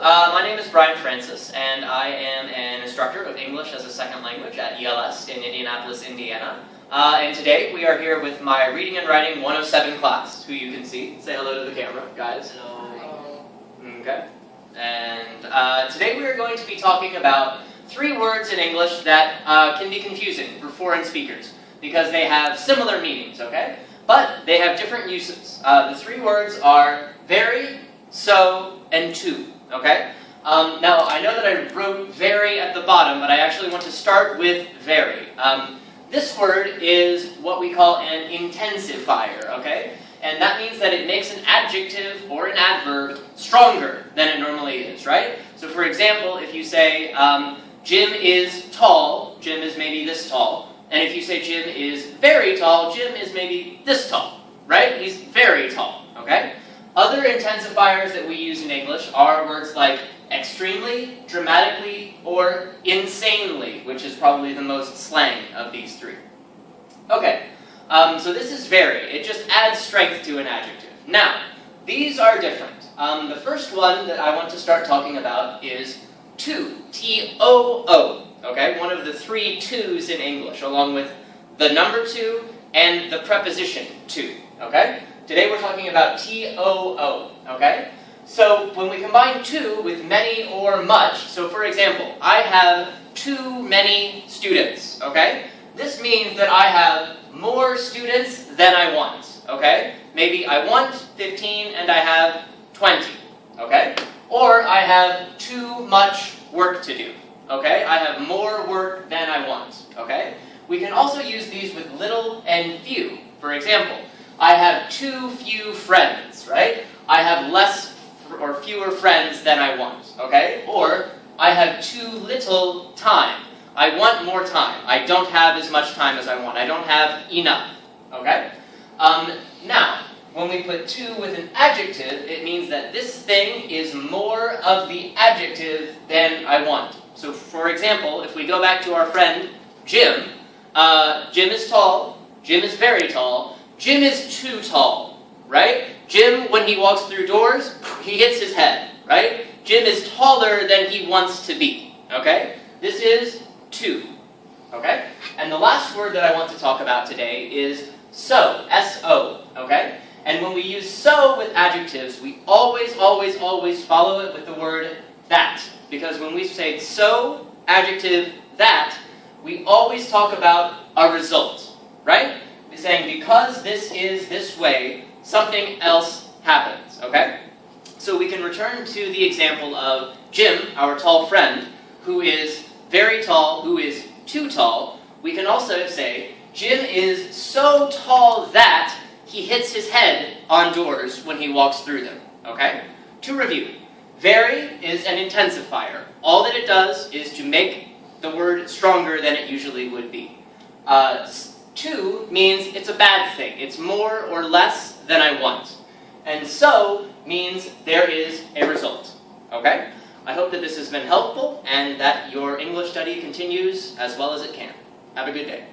my name is Brian Francis, and I am an instructor of English as a second language at ELS in Indianapolis, Indiana. And today we are here with my Reading and Writing 107 class, who you can see. Say hello to the camera, guys. Hello. Okay. And today we are going to be talking about 3 words in English that can be confusing for foreign speakers, because they have similar meanings, okay? But they have different uses. The 3 words are very, so, and to, okay? Now, I know that I wrote very at the bottom, but I actually want to start with very. This word is what we call an intensifier, okay? And that means that it makes an adjective or an adverb stronger than it normally is, right? So for example, if you say, Jim is tall, Jim is maybe this tall. And if you say Jim is very tall, Jim is maybe this tall, right? He's very tall, okay? Other intensifiers that we use in English are words like extremely, dramatically, or insanely, which is probably the most slang of these 3. Okay, so this is very. It just adds strength to an adjective. Now, these are different. The first one that I want to start talking about is to, T-O-O, okay? One of the 3 twos in English, along with the number 2 and the preposition to, okay? Today we're talking about T-O-O, okay? So when we combine to with many or much, so for example, I have too many students, okay? This means that I have more students than I want, okay? Maybe I want 15 and I have 20, okay? Or I have too much work to do, okay? I have more work than I want, okay? We can also use these with little and few. For example, I have too few friends, right? I have less or fewer friends than I want, okay? Or, I have too little time. I want more time. I don't have as much time as I want. I don't have enough, okay? Now, when we put to with an adjective, it means that this thing is more of the adjective than I want. So, for example, if we go back to our friend Jim, Jim is tall, Jim is very tall, Jim is too tall, right? Jim, when he walks through doors, he hits his head, right? Jim is taller than he wants to be, okay? This is to, okay? And the last word that I want to talk about today is so, S-O, okay? And when we use so with adjectives, we always follow it with the word that. Because when we say so, adjective, that, we always talk about a result, right? We're saying because this is this way, something else happens, okay? So we can return to the example of Jim, our tall friend, who is very tall, who is too tall. We can also say, Jim is so tall that he hits his head on doors when he walks through them, okay? To review, very is an intensifier. All that it does is to make the word stronger than it usually would be. To means it's a bad thing. It's more or less than I want. And so means there is a result. Okay? I hope that this has been helpful and that your English study continues as well as it can. Have a good day.